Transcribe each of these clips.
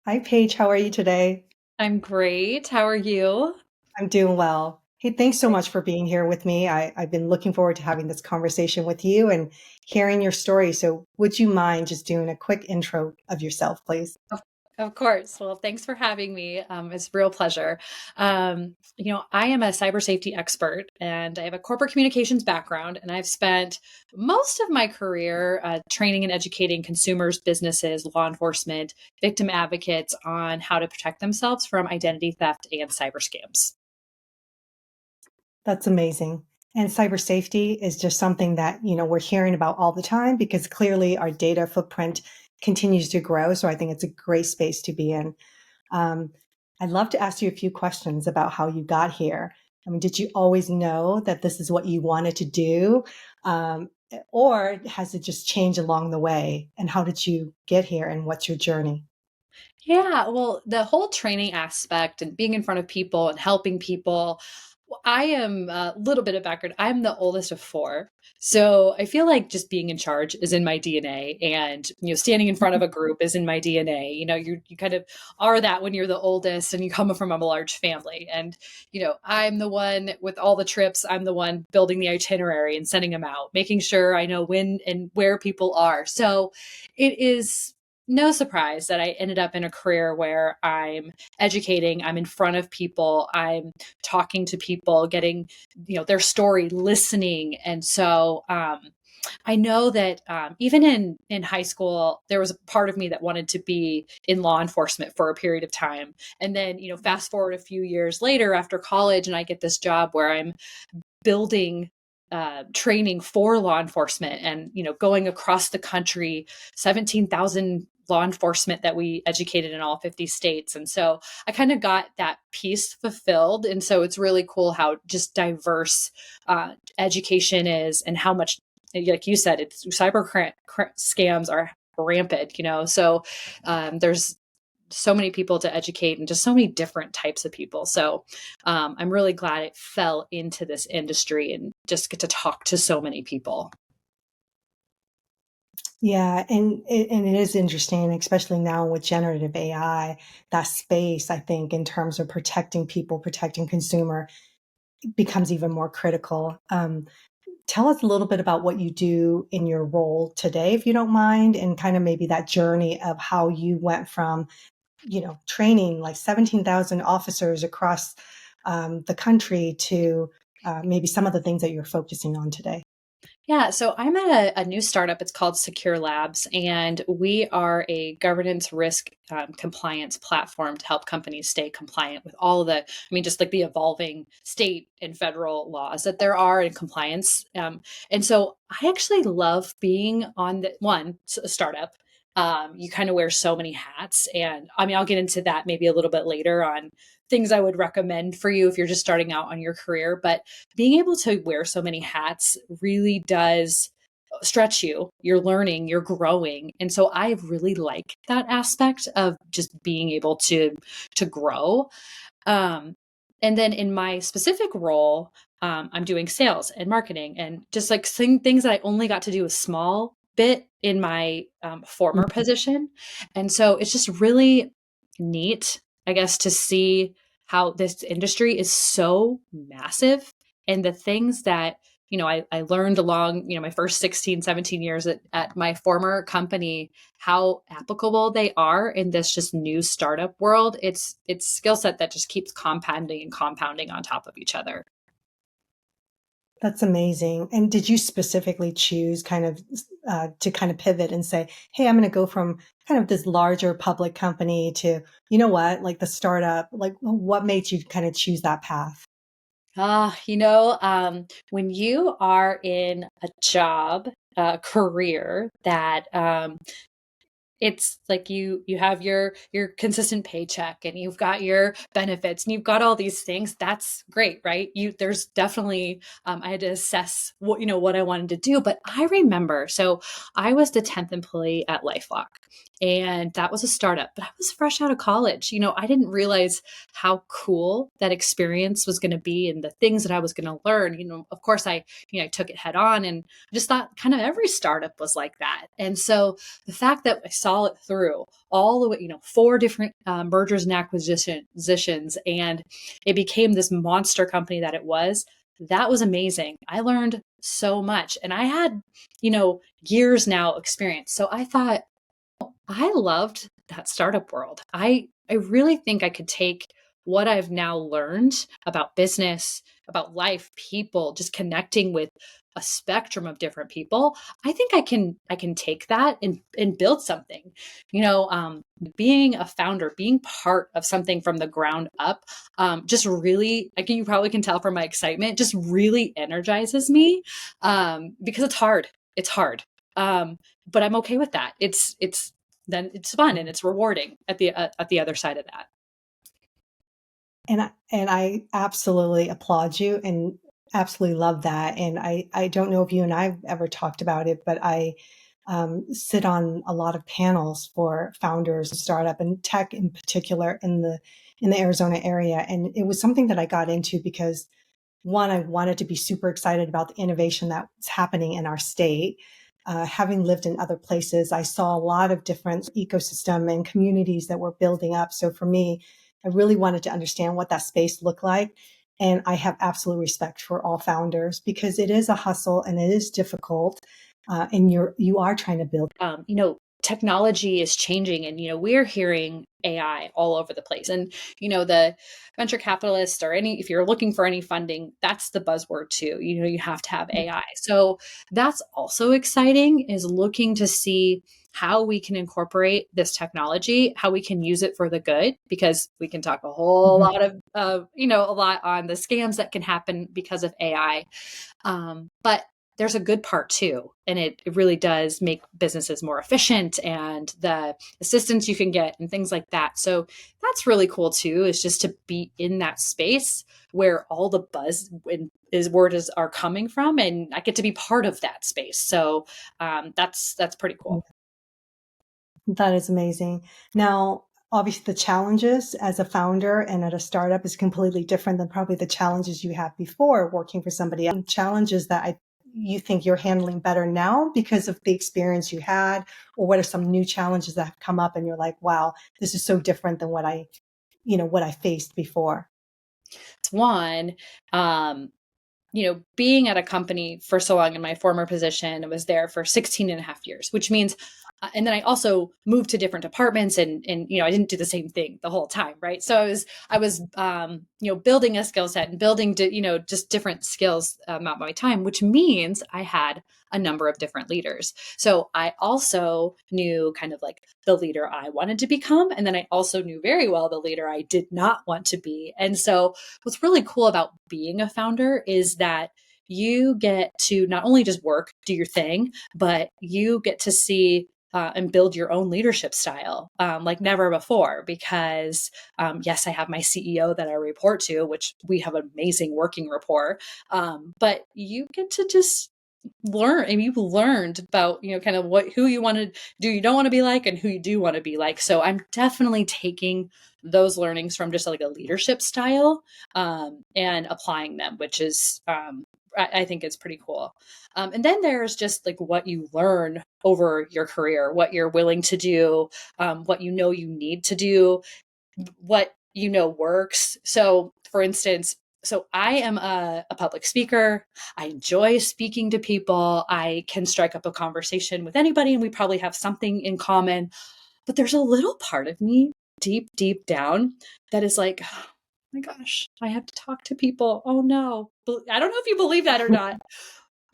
Hi, Paige. How are you today? I'm great. How are you? I'm doing well. Hey, thanks so much for being here with me. I've been looking forward to having this conversation with you and hearing your story. So, would you mind just doing a quick intro of yourself, please? Of, of course. Well, thanks for having me. It's a real pleasure. I am a cyber safety expert and I have a corporate communications background, and I've spent most of my career training and educating consumers, businesses, law enforcement, victim advocates on how to protect themselves from identity theft and cyber scams. That's amazing. And cyber safety is just something that, we're hearing about all the time because clearly our data footprint continues to grow. So, I think it's a great space to be in. Um, I'd love to ask you a few questions about how you got here. I mean, did you always know that this is what you wanted to do? Um, or has it just changed along the way? And how did you get here and what's your journey? Yeah, well, the whole training aspect and being in front of people and helping people. I am a little bit of background. I'm the oldest of four. So I feel like just being in charge is in my DNA, and standing in front of a group is in my DNA. You kind of are that when you're the oldest and you come from a large family. And I'm the one with all the trips. I'm the one building the itinerary and sending them out, making sure I know when and where people are. So it is no surprise that I ended up in a career where I'm educating, I'm in front of people, I'm talking to people, getting their story, listening. And so I know that even in high school, there was a part of me that wanted to be in law enforcement for a period of time. And then fast forward a few years later after college, and I get this job where I'm building training for law enforcement, and going across the country, 17,000 law enforcement that we educated in all 50 states. And so I kind of got that piece fulfilled. And so it's really cool how just diverse education is, and how much, like you said, it's scams are rampant, so there's so many people to educate, and just so many different types of people. So I'm really glad it fell into this industry and just get to talk to so many people. Yeah, and it is interesting, especially now with generative AI, that space, I think, in terms of protecting people, protecting consumer becomes even more critical. Tell us a little bit about what you do in your role today, if you don't mind, and kind of maybe that journey of how you went from, training like 17,000 officers across the country to maybe some of the things that you're focusing on today. Yeah, so I'm at a new startup. It's called Secure Labs, and we are a governance risk compliance platform to help companies stay compliant with all of just like the evolving state and federal laws that there are in compliance. And so I actually love being on a startup. You kind of wear so many hats, and I'll get into that maybe a little bit later on things I would recommend for you if you're just starting out on your career. But being able to wear so many hats really does stretch you. You're learning, you're growing. And so I really like that aspect of just being able to grow. Um, and then in my specific role, I'm doing sales and marketing, and just like things that I only got to do a small bit in my former Mhm. position. And so it's just really neat, I guess, to see how this industry is so massive, and the things that I learned along my first 16, 17 years at my former company, how applicable they are in this just new startup world. It's skill set that just keeps compounding and compounding on top of each other. That's amazing. And did you specifically choose kind of to kind of pivot and say, hey, I'm going to go from kind of this larger public company to, like the startup? Like, what made you kind of choose that path? When you are in a job, career that it's like you have your consistent paycheck, and you've got your benefits, and you've got all these things. That's great, right? You There's definitely I had to assess what I wanted to do. But I remember, so I was the 10th employee at LifeLock. And that was a startup, but I was fresh out of college. I didn't realize how cool that experience was going to be and the things that I was going to learn. Of course, I took it head on, and I just thought kind of every startup was like that. And so the fact that I saw it through all the way, four different mergers and acquisitions, and it became this monster company that it was, that was amazing. I learned so much, and I had, years now experience. So I thought, I loved that startup world. I really think I could take what I've now learned about business, about life, people, just connecting with a spectrum of different people. I think I can take that and build something. Being a founder, being part of something from the ground up, just really, like you probably can tell from my excitement, just really energizes me, because it's hard. It's hard. But I'm okay with that. It's then it's fun and it's rewarding at the other side of that. And I absolutely applaud you and absolutely love that. And I don't know if you and I've ever talked about it, but I sit on a lot of panels for founders, startup, and tech in particular in the Arizona area. And it was something that I got into because one, I wanted to be super excited about the innovation that's happening in our state. Having lived in other places, I saw a lot of different ecosystem and communities that were building up. So for me, I really wanted to understand what that space looked like. And I have absolute respect for all founders because it is a hustle and it is difficult. And you are trying to build. Technology is changing, and we're hearing AI all over the place. And the venture capitalist, or any, if you're looking for any funding, that's the buzzword too. You have to have AI. So that's also exciting, is looking to see how we can incorporate this technology, how we can use it for the good, because we can talk a whole Mhm. lot of a lot on the scams that can happen because of AI. But there's a good part too. And it really does make businesses more efficient, and the assistance you can get and things like that. So that's really cool too, is just to be in that space where all the buzz and is word is are coming from. And I get to be part of that space. So that's pretty cool. That is amazing. Now, obviously, the challenges as a founder and at a startup is completely different than probably the challenges you had before working for somebody else. Challenges that you think you're handling better now because of the experience you had, or what are some new challenges that have come up and you're like, wow, this is so different than what I faced before. It's one, um, being at a company for so long in my former position, I was there for 16 and a half years, which means, and then I also moved to different departments, and I didn't do the same thing the whole time. Right. So I was building a skill set and building, just different skills at my time, which means I had a number of different leaders. So I also knew kind of like the leader I wanted to become. And then I also knew very well the leader I did not want to be. And so what's really cool about being a founder is that you get to not only just work, do your thing, but you get to see and build your own leadership style like never before. Because, yes, I have my CEO that I report to, which we have an amazing working rapport. But you get to just learn, and you've learned about kind of who you want to do, you don't want to be like, and who you do want to be like. So I'm definitely taking those learnings from just like a leadership style, and applying them, which is I think it's pretty cool. And then there's just like what you learn over your career, what you're willing to do, what you need to do, what works. So, for instance, so I am a public speaker. I enjoy speaking to people. I can strike up a conversation with anybody, and we probably have something in common. But there's a little part of me deep, deep down that is like, oh my gosh, I have to talk to people. Oh no. I don't know if you believe that or not,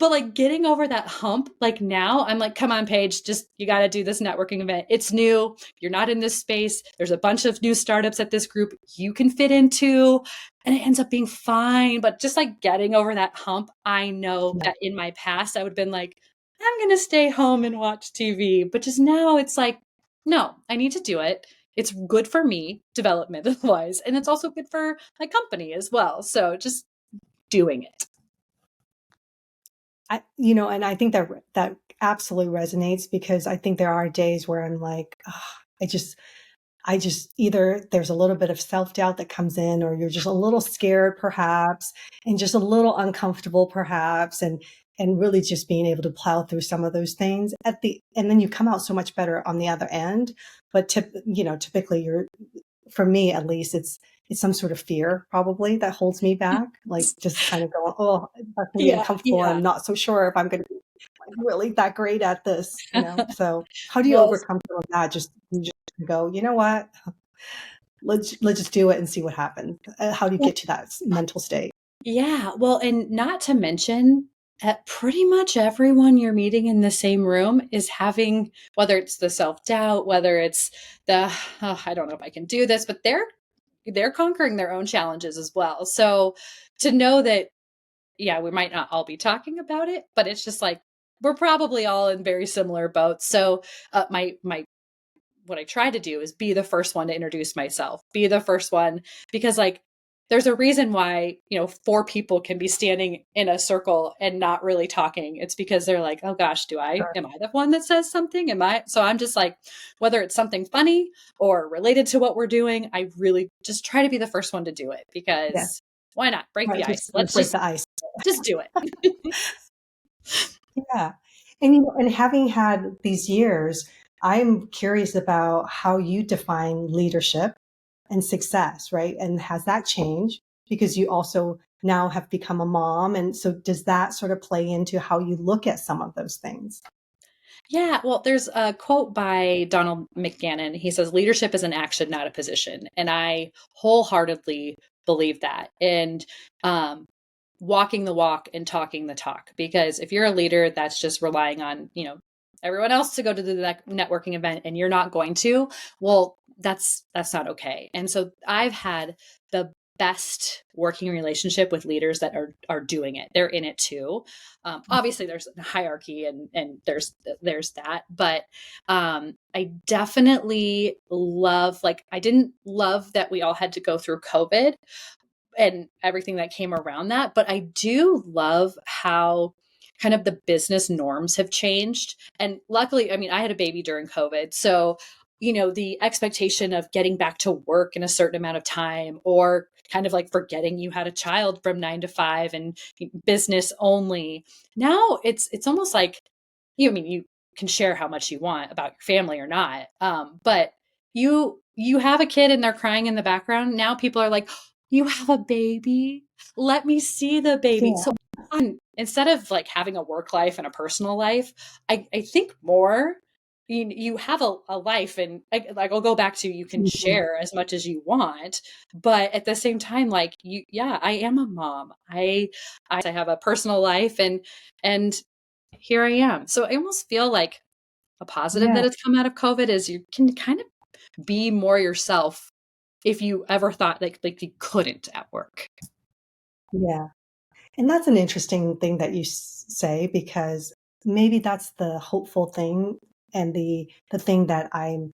but like getting over that hump, like now I'm like, come on, Paige, just you got to do this networking event. It's new. You're not in this space. There's a bunch of new startups at this group you can fit into. And it ends up being fine. But just like getting over that hump, I know Yeah. that in my past, I would have been like, I'm going to stay home and watch TV. But just now it's like, no, I need to do it. It's good for me development wise. And it's also good for my company as well. So just doing it. And I think that absolutely resonates because I think there are days where I'm like, "Ugh, I just I just either there's a little bit of self-doubt that comes in, or you're just a little scared perhaps, and just a little uncomfortable perhaps, and really just being able to plow through some of those things and then you come out so much better on the other end. But typically for me at least, it's some sort of fear probably that holds me back, like just kind of going, oh, that's gonna be Yeah, uncomfortable. yeah. I'm not so sure if I'm gonna be like really that great at this. So how do you Well, overcome some of that? Just you just go, you know what? Let's just do it and see what happens. How do you get to that mental state? yeah, well, and not to mention, pretty much everyone you're meeting in the same room is having, whether it's the self-doubt, whether it's the, "Oh, I don't know if I can do this," but they're conquering their own challenges as well. So to know that, yeah, we might not all be talking about it, but it's just like we're probably all in very similar boats. So my what I try to do is be the first one to introduce myself, be the first one, because like there's a reason why, four people can be standing in a circle and not really talking. It's because they're like, "Oh gosh, Sure. am I the one that says something? Am I?" So I'm just like, whether it's something funny or related to what we're doing, I really just try to be the first one to do it Yeah. because why not break Right. the Just ice? sort of Let's break the ice. just do it. Yeah. And having had these years, I'm curious about how you define leadership and success, right? And has that changed? Because you also now have become a mom. And so does that sort of play into how you look at some of those things? Yeah, well, there's a quote by Donald McGannon. He says, "Leadership is an action, not a position." And I wholeheartedly believe that. And um, walking the walk and talking the talk. Because if you're a leader that's just relying on, everyone else to go to the networking event and you're not going to, well, that's not okay. And so I've had the best working relationship with leaders that are doing it. They're in it too. Obviously, there's a hierarchy and there's that, but I definitely love, like, I didn't love that we all had to go through COVID and everything that came around that. But I do love how kind of the business norms have changed. And luckily, I mean, I had a baby during COVID. So, the expectation of getting back to work in a certain amount of time, or kind of like forgetting you had a child from 9 to 5 and business only. Now it's almost like, I mean, you can share how much you want about your family or not. But you have a kid and they're crying in the background. Now people are like, "You have a baby? Let me see the baby." Yeah. So instead of like having a work life and a personal life, I think more, you have a life, and like I'll go back to, you can Mhm. share as much as you want, but at the same time, like, yeah, I am a mom. I have a personal life, and here I am. So I almost feel like a positive Yeah. that it's come out of COVID is you can kind of be more yourself if you ever thought like you couldn't at work. Yeah. And that's an interesting thing that you say because maybe that's the hopeful thing and the thing that I'm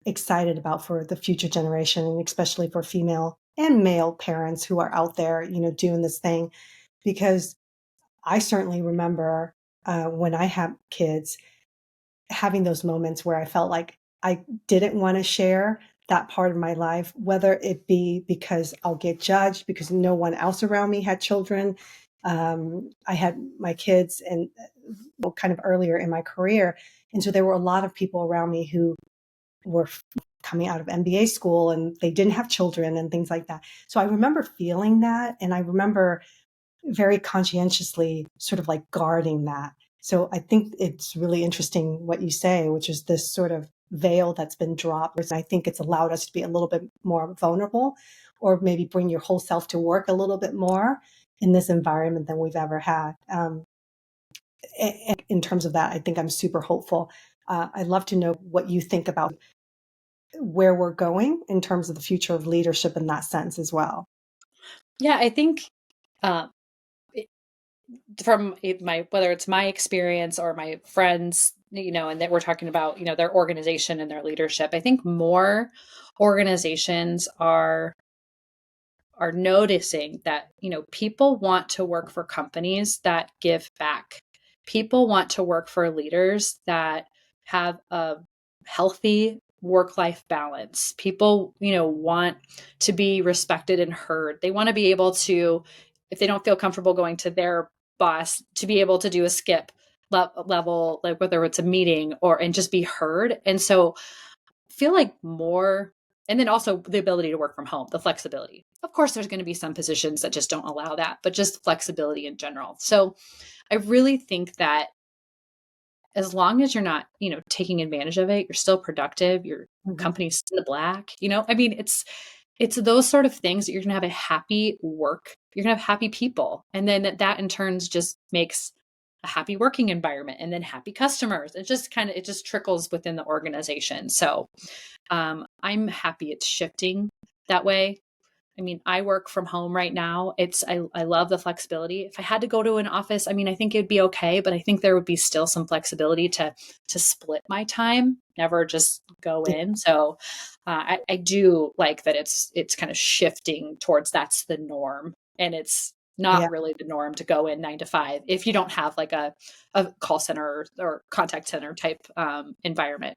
excited about for the future generation and especially for female and male parents who are out there, doing this thing because I certainly remember when I had kids having those moments where I felt like I didn't want to share that part of my life, whether it be because I'll get judged because no one else around me had children. I had my kids and kind of earlier in my career. And so there were a lot of people around me who were coming out of MBA school and they didn't have children and things like that. So I remember feeling that. And I remember very conscientiously sort of like guarding that. So I think it's really interesting what you say, which is this sort of veil that's been dropped. And I think it's allowed us to be a little bit more vulnerable or maybe bring your whole self to work a little bit more in this environment than we've ever had. And in terms of that, I think I'm super hopeful. I'd love to know what you think about where we're going in terms of the future of leadership in that sense as well. Yeah, I think uh, it- from my, whether it's my experience or my friends, and that we're talking about, their organization and their leadership, I think more organizations are noticing that, people want to work for companies that give back. people want to work for leaders that have a healthy work-life balance. People, want to be respected and heard. They want to be able to, if they don't feel comfortable going to their boss, to be able to do a skip level, like whether it's a meeting and just be heard. And so feel like more, and then also the ability to work from home, the flexibility. Of course, there's going to be some positions that just don't allow that, but just flexibility in general. So I really think that as long as you're not, taking advantage of it, you're still productive, your Mhm. company's in the black, I mean, it's those sort of things that you're going to have a happy work. You're going to have happy people. And then that in turns just makes a happy working environment and then happy customers. It just trickles within the organization. So I'm happy it's shifting that way. I mean, I work from home right now. I love the flexibility. If I had to go to an office, I mean, I think it'd be okay, but I think there would be still some flexibility to split my time, never just go Yeah, in. So I do like that it's kind of shifting towards that's the norm, and it's yeah, not really the norm to go in 9 to 5 if you don't have like a call center or contact center type environment.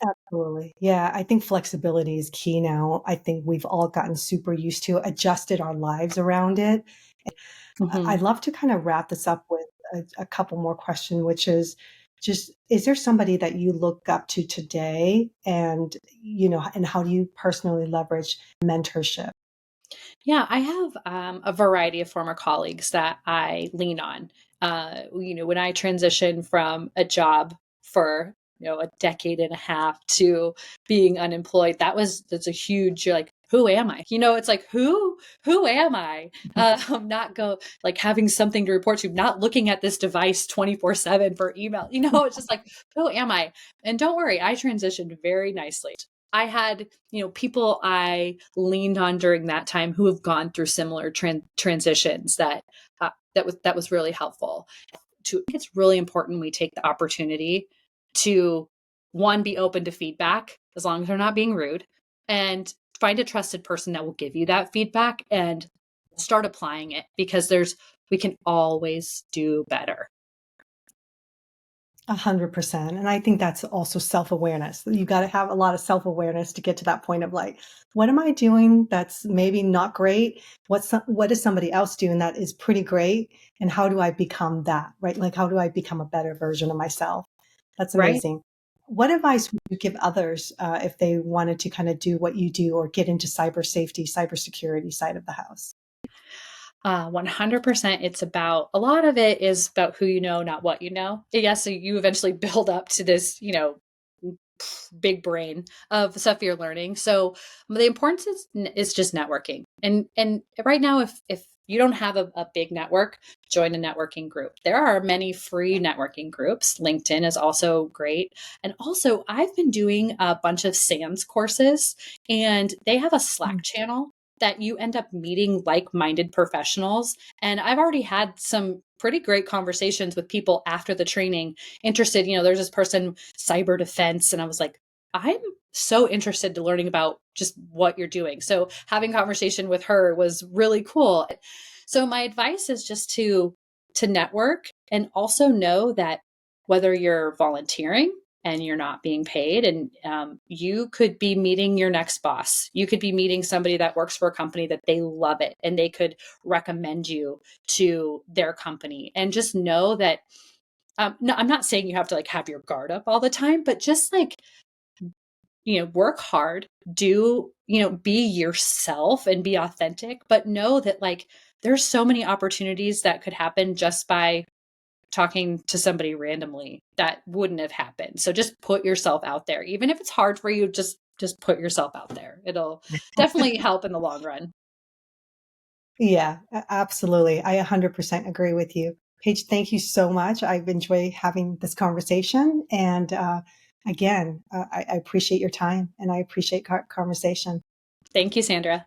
absolutely. Yeah, I think flexibility is key now. I think we've all gotten super used to, adjusted our lives around it. I'd Mhm. love to kind of wrap this up with a couple more questions, which is just, is there somebody that you look up to today and, and how do you personally leverage mentorship? Yeah, I have a variety of former colleagues that I lean on. When I transitioned from a job for a decade and a half to being unemployed, that's a huge. You're like, who am I? It's like who am I? Not go like having something to report to, not looking at this device 24/7 for email. It's just like who am I? And don't worry, I transitioned very nicely. I had, people I leaned on during that time who have gone through similar transitions that was really helpful. I think it's really important we take the opportunity to one be open to feedback as long as they're not being rude, and find a trusted person that will give you that feedback and start applying it because we can always do better. 100%. And I think that's also self-awareness. You got to have a lot of self-awareness to get to that point of like, what am I doing that's maybe not great? What is somebody else doing that is pretty great? And how do I become that, right? Like, how do I become a better version of myself? That's Right. amazing. What advice would you give others if they wanted to kind of do what you do or get into cyber safety, cybersecurity side of the house? 100%. It's about a lot of it is about who you know, not what you know. Yes, so you eventually build up to this, big brain of stuff you're learning. So the importance is just networking. And right now, if you don't have a big network, join a networking group. There are many free networking groups. LinkedIn is also great. And also, I've been doing a bunch of SANS courses, and they have a Slack channel that you end up meeting like-minded professionals. And I've already had some pretty great conversations with people after the training interested. There's this person, cyber defense, and I was like, I'm so interested to learning about just what you're doing. So having conversation with her was really cool. So my advice is just to network, and also know that whether you're volunteering and you're not being paid, and you could be meeting your next boss, you could be meeting somebody that works for a company that they love it and they could recommend you to their company, and just know that no, I'm not saying you have to like have your guard up all the time, but just like, work hard, be yourself and be authentic, but know that like there's so many opportunities that could happen just by talking to somebody randomly that wouldn't have happened. So just put yourself out there. Even if it's hard for you, just put yourself out there. It'll definitely help in the long run. Yeah, absolutely. I 100% agree with you. Paige, thank you so much. I've enjoyed having this conversation. And again, I appreciate your time and I appreciate conversation. Thank you, Sandra.